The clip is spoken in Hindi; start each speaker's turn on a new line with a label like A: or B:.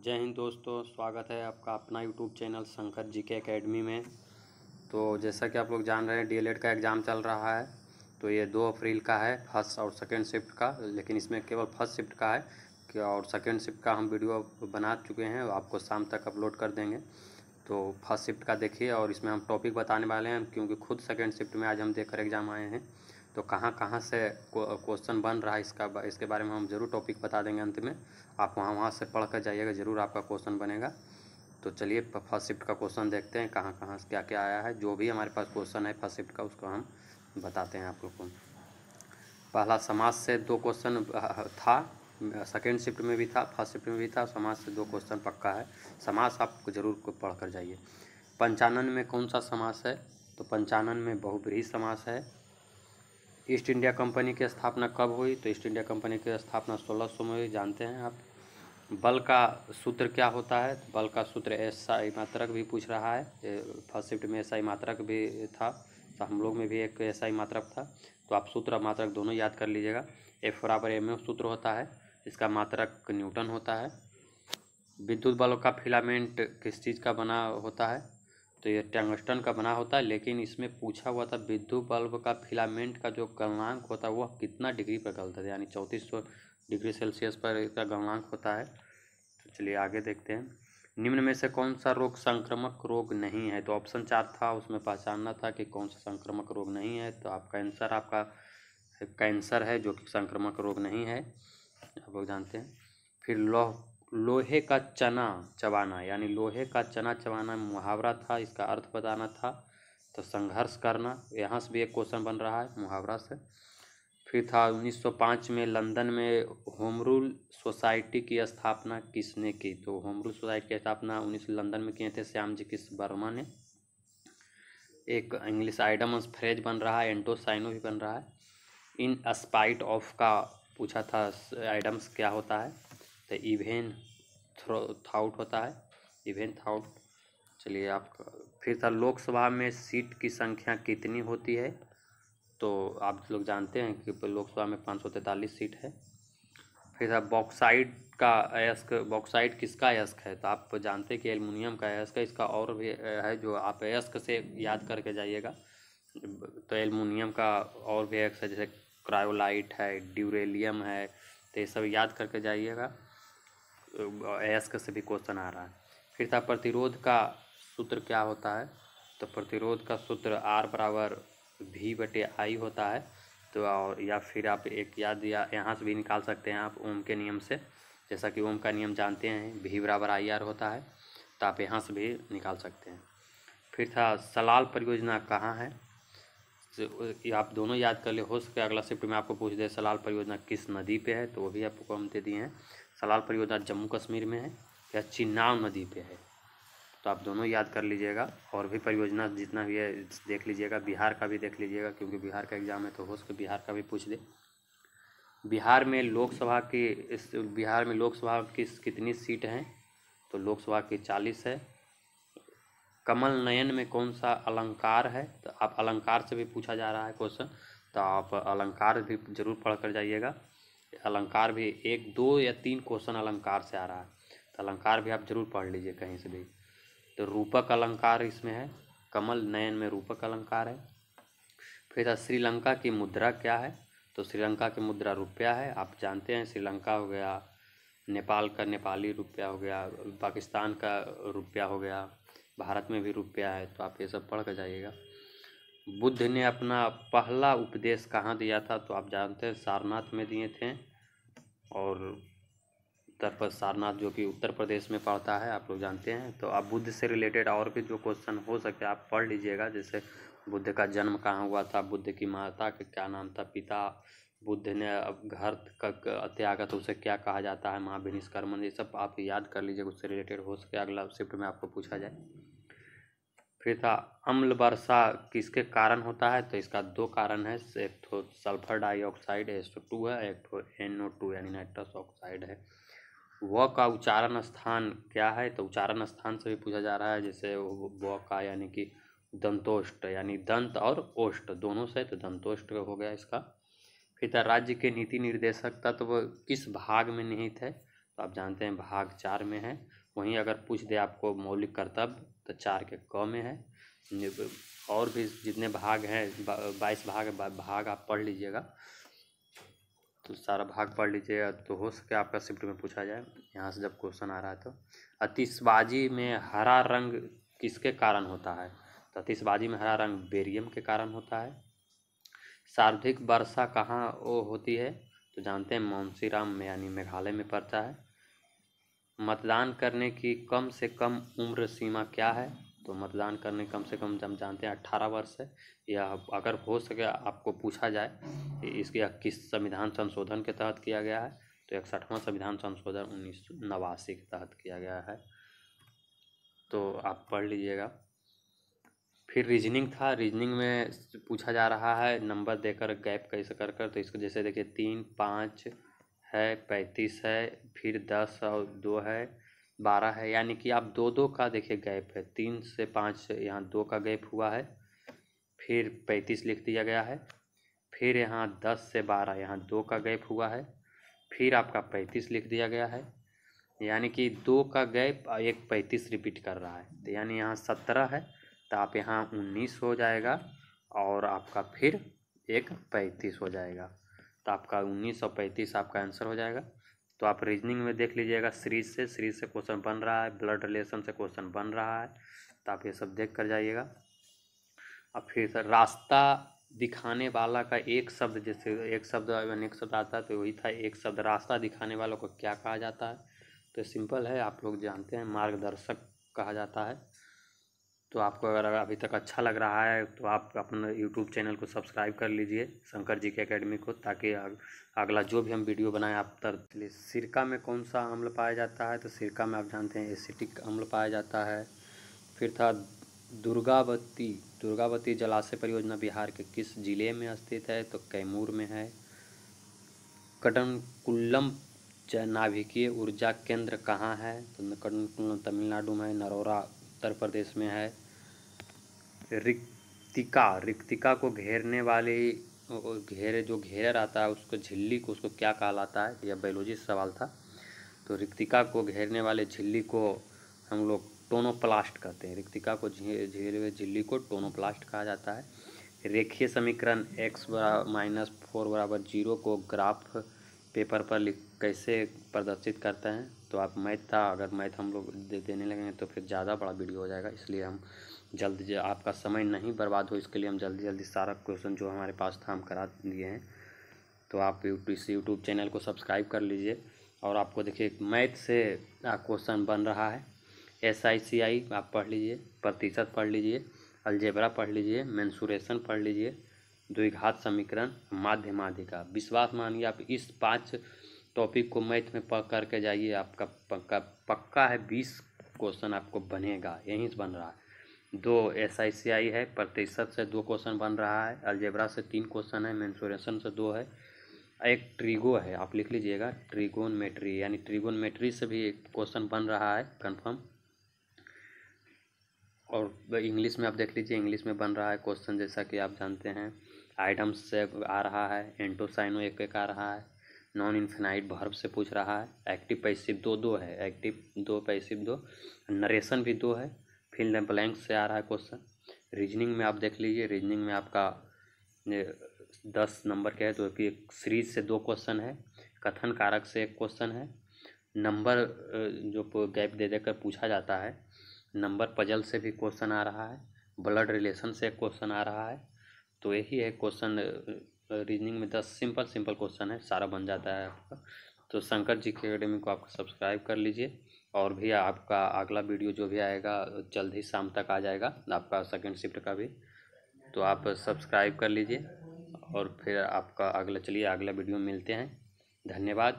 A: जय हिंद दोस्तों, स्वागत है आपका अपना YouTube channel Shankar GK academy में। तो जैसा कि आप लोग जान रहे हैं डीएलएड का एग्ज़ाम चल रहा है। तो ये 2 अप्रैल का है, फर्स्ट और सेकंड शिफ्ट का, लेकिन इसमें केवल फर्स्ट शिफ्ट का है कि और सेकंड शिफ्ट का हम वीडियो बना चुके हैं, आपको शाम तक अपलोड कर देंगे। तो फर्स्ट शिफ्ट का देखिए और इसमें हम टॉपिक बताने वाले हैं, क्योंकि खुद सेकंड शिफ्ट में आज हम देकर एग्ज़ाम आए हैं। तो कहाँ से क्वेश्चन बन रहा है इसके बारे में हम ज़रूर टॉपिक बता देंगे अंत में। आप वहाँ से पढ़ कर जाइएगा, ज़रूर आपका क्वेश्चन बनेगा। तो चलिए फर्स्ट शिफ्ट का क्वेश्चन देखते हैं, कहाँ से क्या क्या आया है। जो भी हमारे पास क्वेश्चन है फर्स्ट शिफ्ट का, उसको हम बताते हैं आप लोग को। पहला समाज से 2 क्वेश्चन था, सेकेंड शिफ्ट में भी था, फर्स्ट शिफ्ट में भी था। समाज से 2 क्वेश्चन पक्का है। समास आप ज़रूर पढ़ कर जाइए। पंचानन में कौन सा समास है? तो पंचानन में बहुब्रीहि समास है। ईस्ट इंडिया कंपनी की स्थापना कब हुई? तो ईस्ट इंडिया कंपनी की स्थापना 1600 में हुई, जानते हैं आप। बल का सूत्र क्या होता है? बल का सूत्र एसआई मात्रक भी पूछ रहा है, फर्स्ट शिफ्ट में एसआई मात्रक भी था, तो हम लोग में भी एक एसआई मात्रक था। तो आप सूत्र मात्रक दोनों याद कर लीजिएगा। F बराबर mF सूत्र होता है, इसका मात्रक न्यूटन होता है। विद्युत बल्ब का फिलामेंट किस चीज़ का बना होता है? तो ये टंगस्टन का बना होता है, लेकिन इसमें पूछा हुआ था विद्युत बल्ब का फिलामेंट का जो गलनांक होता है वह कितना डिग्री पर गलता है, यानी 3400 डिग्री सेल्सियस पर इसका गलनांक होता है। तो चलिए आगे देखते हैं। निम्न में से कौन सा रोग संक्रामक रोग नहीं है? तो ऑप्शन 4 था, उसमें पहचानना था कि कौन सा संक्रामक रोग नहीं है। तो आपका आंसर आपका कैंसर है, जो कि संक्रामक रोग नहीं है, आप लोग जानते हैं। फिर लोहे का चना चबाना, यानी लोहे का चना चबाना मुहावरा था, इसका अर्थ बताना था। तो संघर्ष करना, यहाँ से भी एक क्वेश्चन बन रहा है मुहावरा से। फिर था 1905 में लंदन में होम रूल सोसाइटी की स्थापना किसने की? तो होम रूल सोसाइटी की स्थापना लंदन में किए थे श्याम जी किस वर्मा ने। एक इंग्लिश आइडम्स फ्रेज बन रहा है, एंटोसाइनो भी बन रहा है। इन स्पाइट ऑफ का पूछा था आइडम्स क्या होता है? तो इवेन थाउट होता है, इवेन थाउट। चलिए आपका फिर था लोकसभा में सीट की संख्या कितनी होती है? तो आप लोग जानते हैं कि लोकसभा में 543 सीट है। फिर था बॉक्साइट का अयस्क, बॉक्साइट किसका अयस्क है? तो आप जानते हैं कि एल्युमिनियम का अयस्क है। इसका और भी है जो आप अयस्क से याद करके जाइएगा। तो एल्युमिनियम का और भी अयस्क है, जैसे क्रायोलाइट है, ड्यूरेलियम है, तो ये सब याद करके जाइएगा, अयस्क से भी क्वेश्चन आ रहा है। फिर था प्रतिरोध का सूत्र क्या होता है? तो प्रतिरोध का सूत्र R बराबर V/I होता है। तो और या फिर आप एक याद या यहाँ से भी निकाल सकते हैं आप ओम के नियम से, जैसा कि ओम का नियम जानते हैं, V बराबर IR होता है, तो आप यहाँ से भी निकाल सकते हैं। फिर था सलाल परियोजना कहाँ है? तो आप दोनों याद कर ले, हो सके अगला शिफ्ट में आपको पूछ दे सलाल परियोजना किस नदी पे है, तो वो भी आपको हम दे दिए हैं। सलाल परियोजना जम्मू कश्मीर में है या चिनाब नदी पे है, तो आप दोनों याद कर लीजिएगा। और भी परियोजना जितना भी है देख लीजिएगा, बिहार का भी देख लीजिएगा, क्योंकि बिहार का एग्ज़ाम है, तो हो सके बिहार का भी पूछ दे। बिहार में लोकसभा की कितनी सीट हैं? तो लोकसभा की 40 है। कमल नयन में कौन सा अलंकार है? तो आप अलंकार से भी पूछा जा रहा है क्वेश्चन, तो आप अलंकार भी जरूर पढ़ कर जाइएगा। अलंकार भी 1, 2 या 3 क्वेश्चन अलंकार से आ रहा है, तो अलंकार भी आप जरूर पढ़ लीजिए कहीं से भी। तो रूपक अलंकार इसमें है, कमल नयन में रूपक अलंकार है। फिर श्रीलंका की मुद्रा क्या है? तो श्रीलंका की मुद्रा रुपया है, आप जानते हैं। श्रीलंका हो गया, नेपाल का नेपाली रुपया हो गया, पाकिस्तान का रुपया हो गया, भारत में भी रुपया है, तो आप ये सब पढ़ कर जाइएगा। बुद्ध ने अपना पहला उपदेश कहाँ दिया था? तो आप जानते हैं सारनाथ में दिए थे, और सारनाथ जो कि उत्तर प्रदेश में पड़ता है, आप लोग जानते हैं। तो आप बुद्ध से रिलेटेड और भी जो क्वेश्चन हो सकते हैं आप पढ़ लीजिएगा, जैसे बुद्ध का जन्म कहाँ हुआ था, बुद्ध की माता का क्या नाम था, पिता बुद्ध ने अब घर का त्यागा तो उसे क्या कहा जाता है, महाभिनिष्कर्मण, ये सब आप याद कर लीजिएगा, उससे रिलेटेड हो सके अगला शिफ्ट में आपको पूछा जाए। फिर था अम्ल वर्षा किसके कारण होता है? तो इसका 2 कारण है, एक तो सल्फर डाइऑक्साइड SO2 है, एक तो NO2 यानी नाइट्रस ऑक्साइड है। व का उच्चारण स्थान क्या है? तो उच्चारण स्थान से भी पूछा जा रहा है, जैसे व का यानी कि दंतोष्ट, यानी दंत और ओष्ठ दोनों से, तो दंतोष्ट हो गया इसका। फिर राज्य के नीति निर्देशक तत्व किस भाग में निहित है? तो आप जानते हैं भाग 4 में है। वहीं अगर पूछ दे आपको मौलिक कर्तव्य तो 4 के क में है। और भी जितने भाग हैं 22 भाग आप पढ़ लीजिएगा, तो सारा भाग पढ़ लीजिएगा तो हो सके आपका शिफ्ट में पूछा जाए यहाँ से जब क्वेश्चन आ रहा है। तो आतिशबाजी में हरा रंग किसके कारण होता है? तो आतिशबाजी में हरा रंग बेरियम के कारण होता है। सर्वाधिक वर्षा कहाँ होती है? तो जानते हैं मानसीराम में यानी मेघालय में पड़ता है। मतदान करने की कम से कम उम्र सीमा क्या है? तो मतदान करने कम से कम हम जानते हैं 18 वर्ष है। या अगर हो सके आपको पूछा जाए कि इसके किस संविधान संशोधन के तहत किया गया है, तो 61वां संविधान संशोधन 1989 के तहत किया गया है। तो आप पढ़ लीजिएगा। फिर रीजनिंग था। रीजनिंग में पूछा जा रहा है नंबर देकर गैप कैसे कर तो इसको जैसे देखिए 3, 5 है, 35 है, फिर 10 और 2 है, 12 है, यानी कि आप 2-2 का देखिए गैप है। 3 से 5 यहाँ 2 का गैप हुआ है, फिर 35 लिख दिया गया है। फिर यहाँ 10 से 12 यहाँ 2 का गैप हुआ है, फिर आपका 35 लिख दिया गया है, यानी कि 2 का गैप एक 35 रिपीट कर रहा है। तो यानी यहाँ 17 है, तो आप यहाँ 19 हो जाएगा और आपका फिर एक 35 हो जाएगा। तो आपका 19 और 35 आपका आंसर हो जाएगा। तो आप रीजनिंग में देख लीजिएगा सीरीज से क्वेश्चन बन रहा है, ब्लड रिलेशन से क्वेश्चन बन रहा है, तो आप ये सब देख कर जाइएगा। अब फिर सर रास्ता दिखाने वाला का एक शब्द, जैसे एक शब्द अनेक शब्द आता है तो वही था एक शब्द। रास्ता दिखाने वालों को क्या कहा जाता है? तो सिंपल है, आप लोग जानते हैं मार्गदर्शक कहा जाता है। तो आपको अगर अभी तक अच्छा लग रहा है तो आप अपना यूट्यूब चैनल को सब्सक्राइब कर लीजिए शंकर जी के एकेडमी को, ताकि अगला जो भी हम वीडियो बनाएं आप तक। सिरका में कौन सा अम्ल पाया जाता है? तो सिरका में आप जानते हैं एसिटिक अम्ल पाया जाता है। फिर था दुर्गावती जलाशय परियोजना बिहार के किस जिले में स्थित है? तो कैमूर में है। कड़नकुल्लम नाभिकीय ऊर्जा केंद्र कहाँ है? तो कड़नकुल्लम तमिलनाडु में है। नरोरा उत्तर प्रदेश में है। रिक्तिका को घेरने वाली जो घेरा रहता है उसको झिल्ली को उसको क्या कहलाता है? यह बायोलॉजी सवाल था। तो रिक्तिका को घेरने वाले झिल्ली को हम लोग टोनोप्लास्ट कहते हैं। रिक्तिका को घेरे हुए झिल्ली को टोनोप्लास्ट कहा जाता है। रेखीय समीकरण x-4 = 0 को ग्राफ पेपर पर कैसे प्रदर्शित करते हैं? तो आप मैथ था, अगर मैथ हम लोग देने लगेंगे तो फिर ज़्यादा बड़ा वीडियो हो जाएगा, इसलिए हम जल्दी आपका समय नहीं बर्बाद हो इसके लिए हम जल्दी सारा क्वेश्चन जो हमारे पास था हम करा दिए हैं। तो आप इस यूट्यूब चैनल को सब्सक्राइब कर लीजिए। और आपको देखिए मैथ से क्वेश्चन बन रहा है। SICI आप पढ़ लीजिए, प्रतिशत पढ़ लीजिए, अलजेब्रा पढ़ लीजिए, मेंसुरेशन पढ़ लीजिए, द्विघात समीकरण, माध्य माध्यिका। विश्वास मानिए आप इस 5 टॉपिक को मैथ में पढ़ करके जाइए, आपका पक्का है 20 क्वेश्चन आपको बनेगा, यहीं से बन रहा है। 2 SICI है, प्रतिशत से 2 क्वेश्चन बन रहा है, अलजेब्रा से 3 क्वेश्चन है, मेंसुरेशन से 2 है, एक ट्रिगो है, आप लिख लीजिएगा ट्रिगोनमेट्री, यानी ट्रिगोनमेट्री से भी एक क्वेश्चन बन रहा है कंफर्म। और इंग्लिश में आप देख लीजिए, इंग्लिश में बन रहा है क्वेश्चन, जैसा कि आप जानते हैं आइटम्स से आ रहा है, एंटोसाइनो एक आ रहा है, नॉन इन्फिनाइट वर्ब से पूछ रहा है, एक्टिव पैसिव 2 है, एक्टिव 2 पैसिव 2, नरेशन भी 2 है, फिल द ब्लैंक से आ रहा है क्वेश्चन। रीजनिंग में आप देख लीजिए, रीजनिंग में आपका 10 नंबर के है, तो कि सीरीज से 2 क्वेश्चन है, कथन कारक से 1 क्वेश्चन है, नंबर जो गैप दे देकर पूछा जाता है, नंबर पजल से भी क्वेश्चन आ रहा है, ब्लड रिलेशन से एक क्वेश्चन आ रहा है। तो यही है क्वेश्चन रीजनिंग में 10 सिंपल क्वेश्चन है, सारा बन जाता है आपका। तो शंकर जी की एकेडमी को आप सब्सक्राइब कर लीजिए। और भी आपका अगला वीडियो जो भी आएगा जल्द ही शाम तक आ जाएगा, आपका सेकंड शिफ्ट का भी, तो आप सब्सक्राइब कर लीजिए। और फिर आपका चलिए अगला वीडियो मिलते हैं। धन्यवाद।